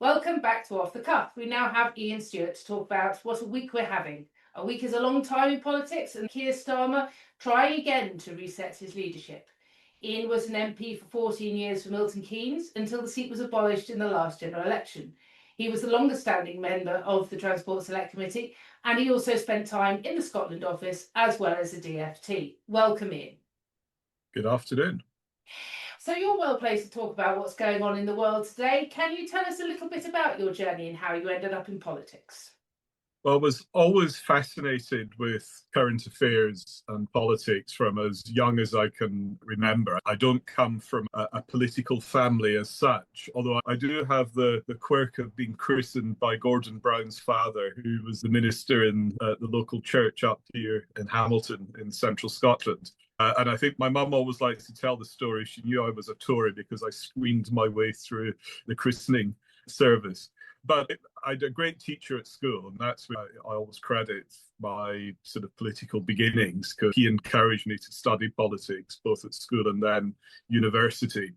Welcome back to Off the Cuff. We now have Iain Stewart to talk about what a week we're having. A week is a long time in politics, and Keir Starmer trying again to reset his leadership. Iain was an MP for 14 years for Milton Keynes until the seat was abolished in the last general election. He was the longest standing member of the Transport Select Committee, and he also spent time in the Scotland office as well as the DFT. Welcome, Iain. Good afternoon. So you're well placed to talk about what's going on in the world today. Can you tell us a little bit about your journey and how you ended up in politics? Well, I was always fascinated with current affairs and politics from as young as I can remember. I don't come from a political family as such, although I do have the quirk of being christened by Gordon Brown's father, who was the minister in the local church up here in Hamilton in central Scotland. And I think my mum always likes to tell the story. She knew I was a Tory because I screamed my way through the christening service. But I had a great teacher at school, and that's where I always credit my sort of political beginnings, because he encouraged me to study politics, both at school and then university,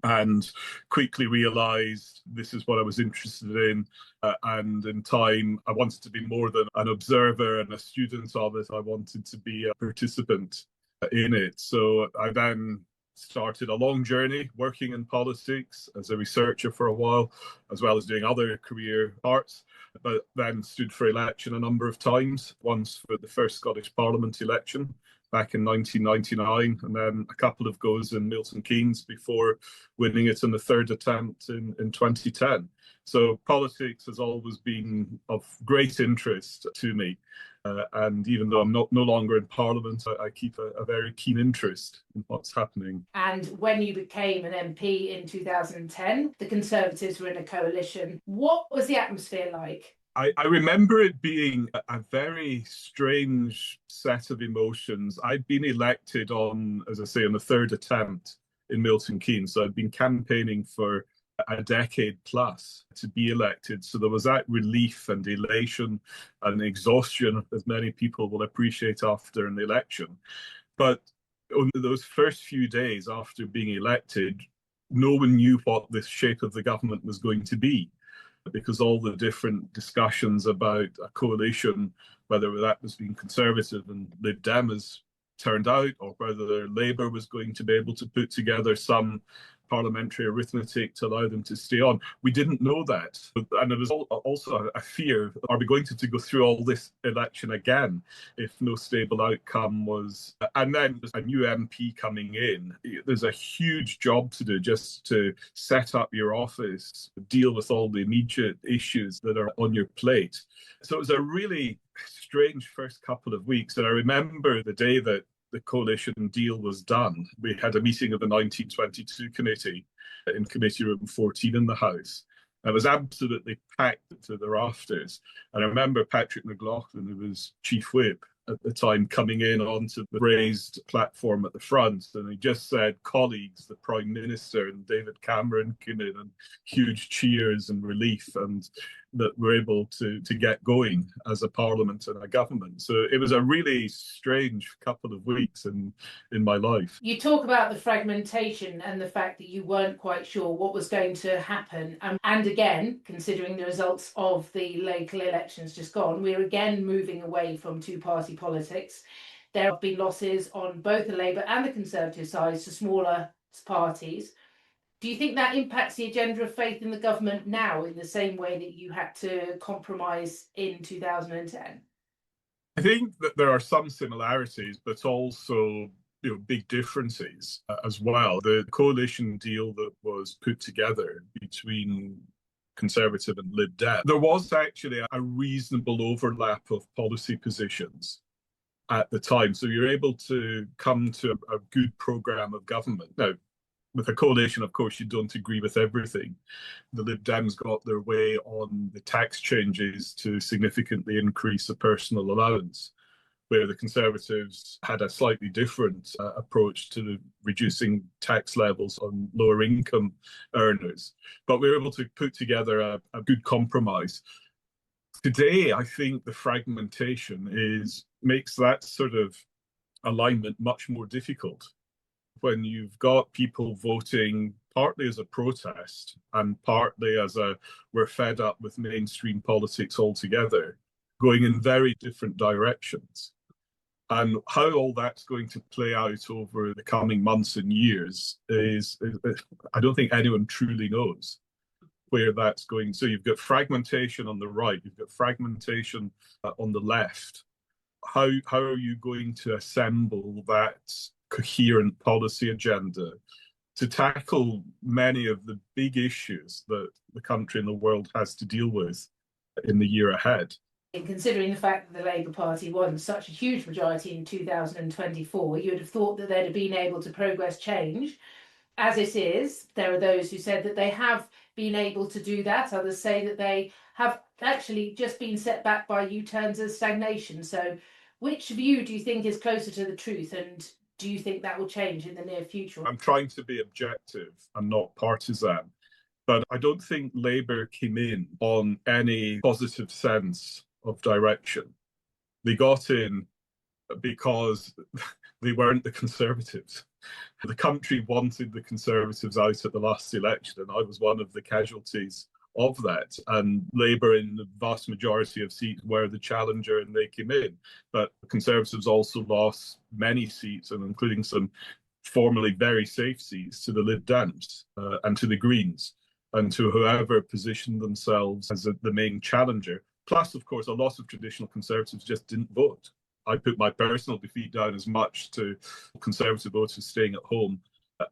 and quickly realised this is what I was interested in. And in time, I wanted to be more than an observer and a student of it. I wanted to be a participant in it. So I then started a long journey working in politics as a researcher for a while, as well as doing other career parts, but then stood for election a number of times, once for the first Scottish Parliament election back in 1999, and then a couple of goes in Milton Keynes before winning it in the third attempt in 2010. So politics has always been of great interest to me. And even though I'm no longer in Parliament, I keep a very keen interest in what's happening. And when you became an MP in 2010, the Conservatives were in a coalition. What was the atmosphere like? I remember it being a very strange set of emotions. I'd been elected on, as I say, on the third attempt in Milton Keynes. So I'd been campaigning for a decade plus to be elected. So there was that relief and elation and exhaustion, as many people will appreciate after an election. But on those first few days after being elected, no one knew what the shape of the government was going to be, because all the different discussions about a coalition, whether that was being Conservative and Lib Dem as turned out, or whether Labour was going to be able to put together some parliamentary arithmetic to allow them to stay on. We didn't know that. And there was also a fear, are we going to go through all this election again if no stable outcome was... And then there's a new MP coming in. There's a huge job to do just to set up your office, deal with all the immediate issues that are on your plate. So it was a really strange first couple of weeks. And I remember the day that the coalition deal was done, we had a meeting of the 1922 committee in Committee Room 14 in the House. It was absolutely packed to the rafters. And I remember Patrick McLaughlin, who was Chief Whip at the time, coming in onto the raised platform at the front, and he just said, colleagues, the Prime Minister and David Cameron came in, and huge cheers and relief, and that we're able to get going as a parliament and a government. So it was a really strange couple of weeks in my life. You talk about the fragmentation and the fact that you weren't quite sure what was going to happen. And again, considering the results of the local elections just gone, we're again moving away from two-party politics. There have been losses on both the Labour and the Conservative sides to smaller parties. Do you think that impacts the agenda of faith in the government now in the same way that you had to compromise in 2010? I think that there are some similarities, but also big differences as well. The coalition deal that was put together between Conservative and Lib Dem, there was actually a reasonable overlap of policy positions at the time. So you're able to come to a good programme of government. Now, with a coalition, of course, you don't agree with everything. The Lib Dems got their way on the tax changes to significantly increase the personal allowance, where the Conservatives had a slightly different approach to reducing tax levels on lower income earners. But we were able to put together a good compromise. Today, I think the fragmentation makes that sort of alignment much more difficult. When you've got people voting partly as a protest and partly as a we're fed up with mainstream politics altogether, going in very different directions. And how all that's going to play out over the coming months and years is I don't think anyone truly knows where that's going. So you've got fragmentation on the right, you've got fragmentation on the left. How are you going to assemble that coherent policy agenda to tackle many of the big issues that the country and the world has to deal with in the year ahead? And considering the fact that the Labour Party won such a huge majority in 2024, you would have thought that they'd have been able to progress change. As it is, there are those who said that they have been able to do that. Others say that they have actually just been set back by U-turns and stagnation. So which view do you think is closer to the truth, and do you think that will change in the near future? I'm trying to be objective and not partisan, but I don't think Labour came in on any positive sense of direction. They got in because they weren't the Conservatives. The country wanted the Conservatives out at the last election, and I was one of the casualties of that. And Labour, in the vast majority of seats, were the challenger, and they came in. But the Conservatives also lost many seats, and including some formerly very safe seats, to the Lib Dems and to the Greens, and to whoever positioned themselves as the main challenger. Plus, of course, a lot of traditional Conservatives just didn't vote. I put my personal defeat down as much to Conservative voters staying at home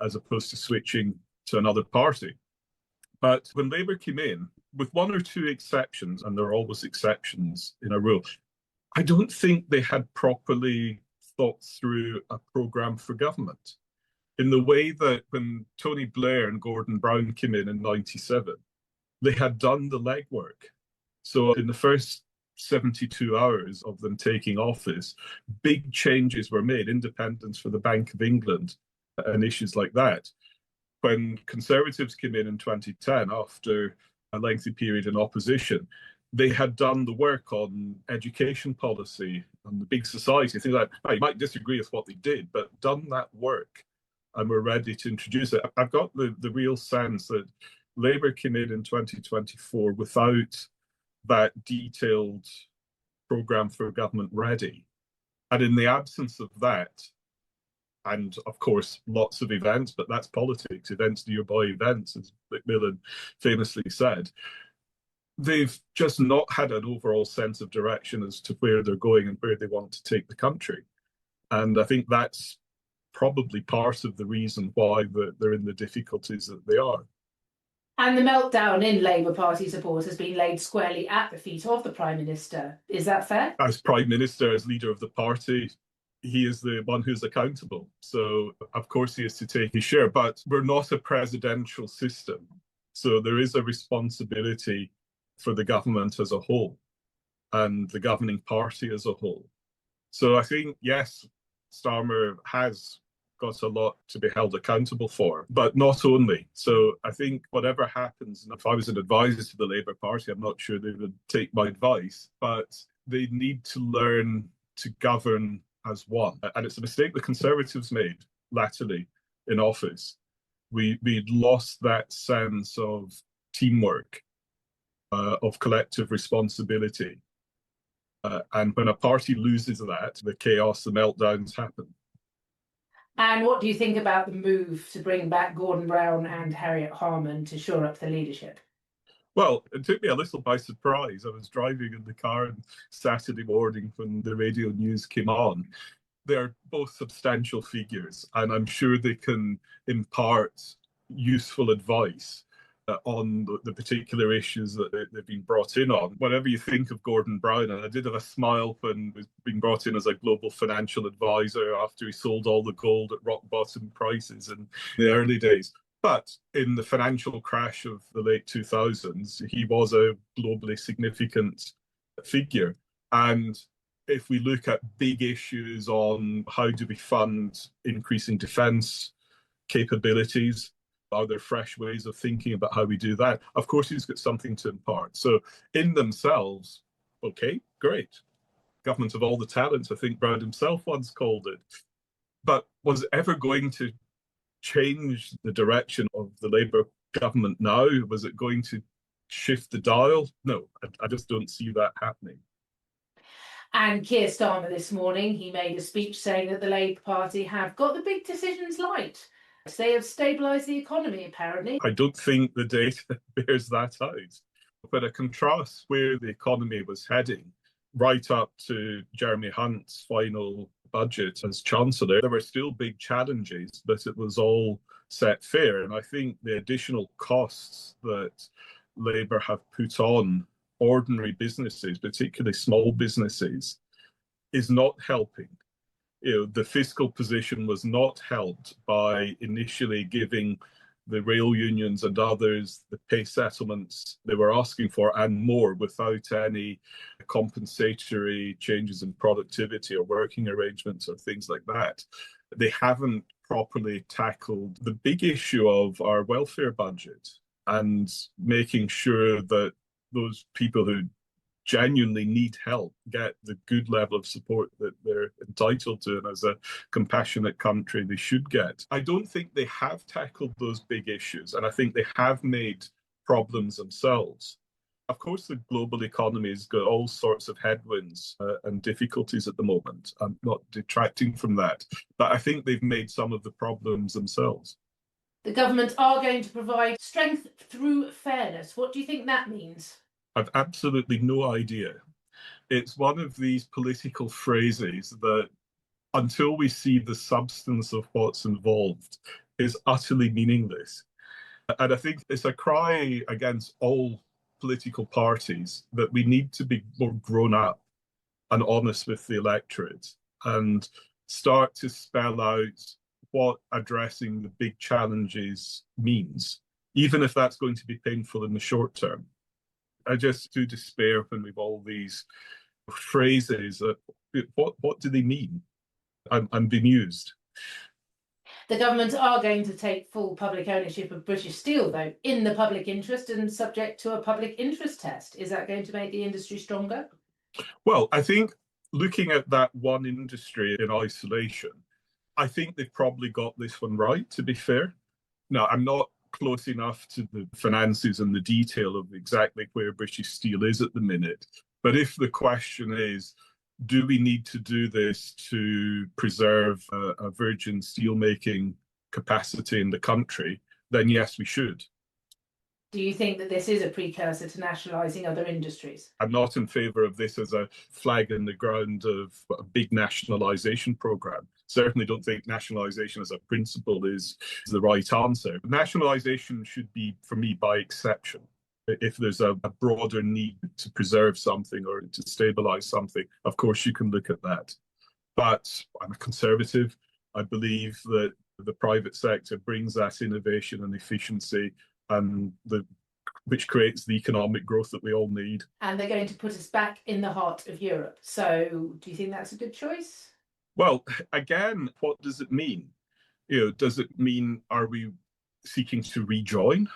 as opposed to switching to another party. But when Labour came in, with one or two exceptions, and there are always exceptions in a rule, I don't think they had properly thought through a programme for government. In the way that when Tony Blair and Gordon Brown came in '97, they had done the legwork. So in the first 72 hours of them taking office, big changes were made, independence for the Bank of England and issues like that. When Conservatives came in 2010, after a lengthy period in opposition, they had done the work on education policy and the big society, things like that. You might disagree with what they did, but done that work and were ready to introduce it. I've got the real sense that Labour came in 2024 without that detailed programme for government ready. And in the absence of that, and of course, lots of events, but that's politics, events nearby events, as Macmillan famously said, they've just not had an overall sense of direction as to where they're going and where they want to take the country. And I think that's probably part of the reason why they're in the difficulties that they are. And the meltdown in Labour Party support has been laid squarely at the feet of the Prime Minister. Is that fair? As Prime Minister, as leader of the party, he is the one who's accountable. So, of course, he is to take his share. But we're not a presidential system. So there is a responsibility for the government as a whole and the governing party as a whole. So I think, yes, Starmer has got a lot to be held accountable for, but not only. So I think whatever happens, and if I was an advisor to the Labour Party, I'm not sure they would take my advice, but they need to learn to govern as one. And it's a mistake the Conservatives made latterly in office. We'd lost that sense of teamwork, of collective responsibility. And when a party loses that, the chaos, the meltdowns happen. And what do you think about the move to bring back Gordon Brown and Harriet Harman to shore up the leadership? Well, it took me a little by surprise. I was driving in the car on Saturday morning when the radio news came on. They're both substantial figures, and I'm sure they can impart useful advice on the particular issues that they've been brought in on. Whatever you think of Gordon Brown, and I did have a smile when he was being brought in as a global financial advisor after he sold all the gold at rock bottom prices in the early days. But in the financial crash of the late 2000s, he was a globally significant figure. And if we look at big issues on how do we fund increasing defence capabilities, are there fresh ways of thinking about how we do that? Of course, he's got something to impart. So in themselves, okay, great. Government of all the talents, I think Brown himself once called it. But was it ever going to change the direction of the Labour government now? Was it going to shift the dial? No, I just don't see that happening. And Keir Starmer this morning, he made a speech saying that the Labour Party have got the big decisions light. They have stabilised the economy, apparently. I don't think the data bears that out. But a contrast where the economy was heading right up to Jeremy Hunt's final budget as Chancellor, there were still big challenges, but it was all set fair. And I think the additional costs that Labour have put on ordinary businesses, particularly small businesses, is not helping. The fiscal position was not helped by initially giving the rail unions and others the pay settlements they were asking for and more without any compensatory changes in productivity or working arrangements or things like that. They haven't properly tackled the big issue of our welfare budget and making sure that those people who genuinely need help get the good level of support that they're entitled to, and as a compassionate country they should get. I don't think they have tackled those big issues, and I think they have made problems themselves. Of course, the global economy has got all sorts of headwinds and difficulties at the moment. I'm not detracting from that, but I think they've made some of the problems themselves. The government are going to provide strength through fairness. What do you think that means? I've absolutely no idea. It's one of these political phrases that, until we see the substance of what's involved, is utterly meaningless. And I think it's a cry against all political parties that we need to be more grown up and honest with the electorate and start to spell out what addressing the big challenges means, even if that's going to be painful in the short term. I just do despair when we've all these phrases. What do they mean? I'm bemused. The government are going to take full public ownership of British Steel, though, in the public interest and subject to a public interest test. Is that going to make the industry stronger? Well, I think looking at that one industry in isolation, I think they've probably got this one right, to be fair. Now, I'm not close enough to the finances and the detail of exactly where British Steel is at the minute. But if the question is, do we need to do this to preserve a virgin steelmaking capacity in the country, then yes, we should. Do you think that this is a precursor to nationalising other industries? I'm not in favour of this as a flag in the ground of a big nationalisation programme. Certainly don't think nationalisation as a principle is the right answer. Nationalisation should be, for me, by exception. If there's a broader need to preserve something or to stabilise something, of course you can look at that. But I'm a conservative. I believe that the private sector brings that innovation and efficiency and which creates the economic growth that we all need. And they're going to put us back in the heart of Europe. So do you think that's a good choice? Well, again, what does it mean? Does it mean, are we seeking to rejoin?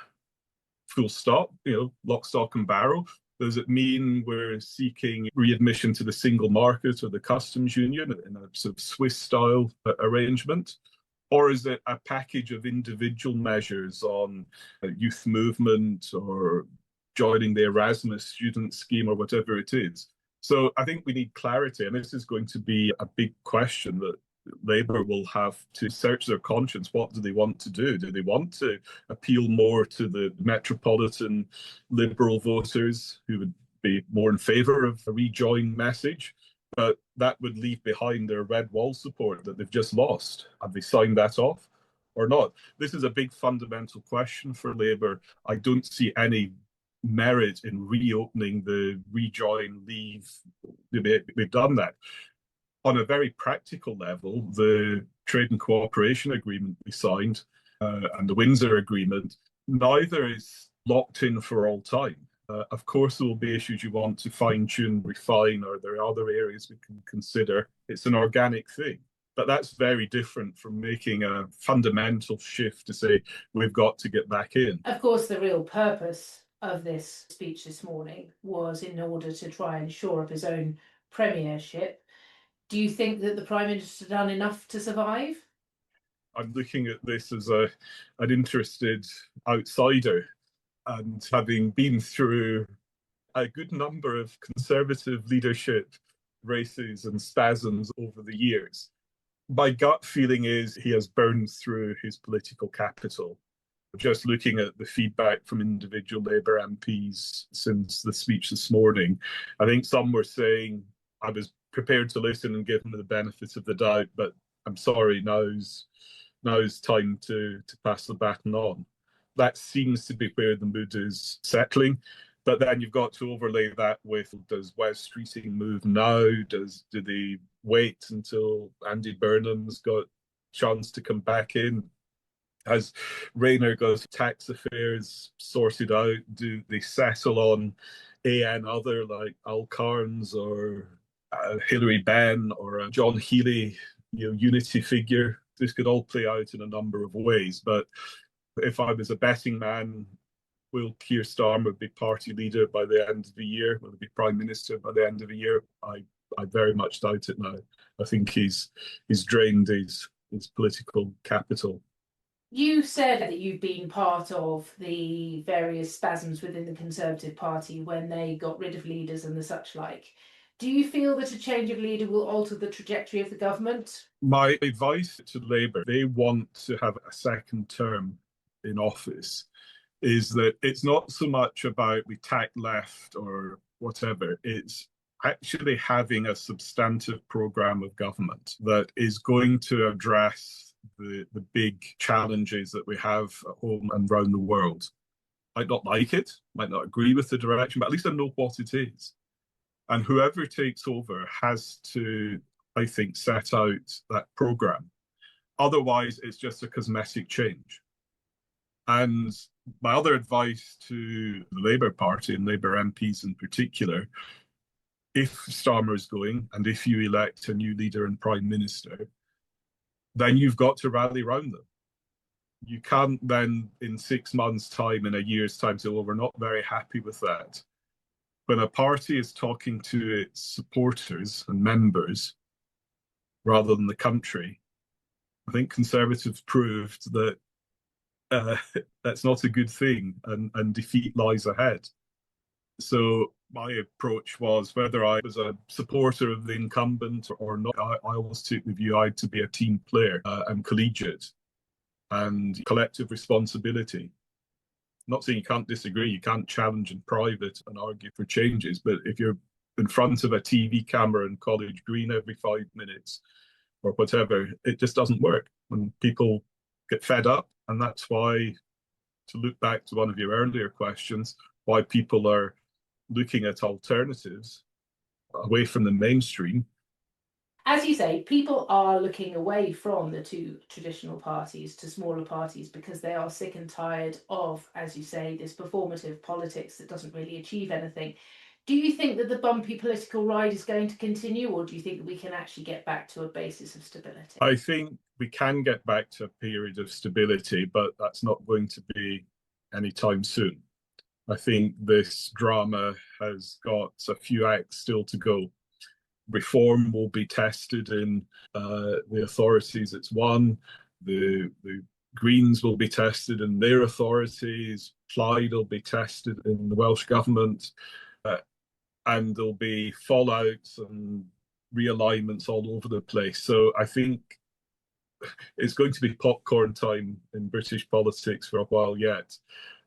Full stop, lock, stock and barrel? Does it mean we're seeking readmission to the single market or the customs union in a sort of Swiss-style arrangement? Or is it a package of individual measures on youth movement or joining the Erasmus student scheme or whatever it is? So I think we need clarity, and this is going to be a big question that Labour will have to search their conscience. What do they want to do? Do they want to appeal more to the metropolitan Liberal voters who would be more in favour of a rejoin message? But that would leave behind their red wall support that they've just lost. Have they signed that off or not? This is a big fundamental question for Labour. I don't see any merit in reopening the rejoin, leave. We've done that. On a very practical level, the trade and cooperation agreement we signed and the Windsor Agreement, neither is locked in for all time. Of course, there will be issues you want to fine-tune, refine, or there are other areas we can consider. It's an organic thing. But that's very different from making a fundamental shift to say, we've got to get back in. Of course, the real purpose of this speech this morning was in order to try and shore up his own premiership. Do you think that the Prime Minister's done enough to survive? I'm looking at this as an interested outsider, and having been through a good number of Conservative leadership races and spasms over the years, my gut feeling is he has burned through his political capital. Just looking at the feedback from individual Labour MPs since the speech this morning, I think some were saying, I was prepared to listen and give them the benefit of the doubt, but I'm sorry, now's time to pass the baton on. That seems to be where the mood is settling. But then you've got to overlay that with, does West Streeting move now? Do they wait until Andy Burnham's got chance to come back in? Has Rayner got tax affairs sorted out? Do they settle on AN other like Al Carnes or Hilary Benn or a John Healey, unity figure? This could all play out in a number of ways. But if I was a betting man, will Keir Starmer be party leader by the end of the year? Will he be prime minister by the end of the year? I very much doubt it now. I think he's drained his political capital. You said that you've been part of the various spasms within the Conservative Party when they got rid of leaders and the such like. Do you feel that a change of leader will alter the trajectory of the government? My advice to Labour, they want to have a second term in office, is that it's not so much about we tack left or whatever. It's actually having a substantive programme of government that is going to address the big challenges that we have at home and around the world. Might not like it, might not agree with the direction, but at least I know what it is. And whoever takes over has to, I think, set out that programme. Otherwise, it's just a cosmetic change. And my other advice to the Labour Party and Labour MPs in particular, if Starmer is going and if you elect a new leader and prime minister, then you've got to rally round them. You can't then, in 6 months' time, in a year's time, say, well, we're not very happy with that. When a party is talking to its supporters and members rather than the country, I think Conservatives proved that that's not a good thing, and defeat lies ahead. So my approach was, whether I was a supporter of the incumbent or not, I always took the view I had to be a team player and collegiate and collective responsibility. I'm not saying you can't disagree, you can't challenge in private and argue for changes, but if you're in front of a TV camera in College Green every 5 minutes or whatever, it just doesn't work. When people get fed up, and that's why, to look back to one of your earlier questions, why people are looking at alternatives away from the mainstream. As you say, people are looking away from the two traditional parties to smaller parties because they are sick and tired of, as you say, this performative politics that doesn't really achieve anything. Do you think that the bumpy political ride is going to continue, or do you think that we can actually get back to a basis of stability? I think we can get back to a period of stability, but that's not going to be anytime soon. I think this drama has got a few acts still to go. Reform will be tested in the authorities it's won. The Greens will be tested in their authorities. Plaid will be tested in the Welsh Government. And there'll be fallouts and realignments all over the place. So I think it's going to be popcorn time in British politics for a while yet.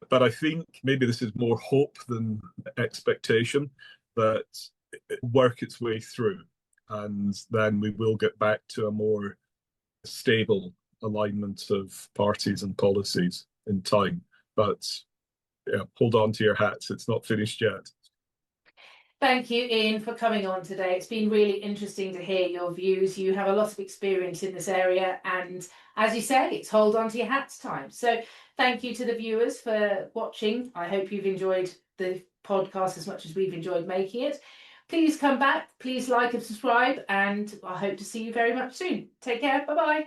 But I think maybe this is more hope than expectation that it work its way through, and then we will get back to a more stable alignment of parties and policies in time. But yeah, hold on to your hats, it's not finished yet. Thank you, Iain, for coming on today. It's been really interesting to hear your views. You have a lot of experience in this area, and as you say, it's hold on to your hats time. So thank you to the viewers for watching. I hope you've enjoyed the podcast as much as we've enjoyed making it. Please come back, please like and subscribe, and I hope to see you very much soon. Take care, bye-bye.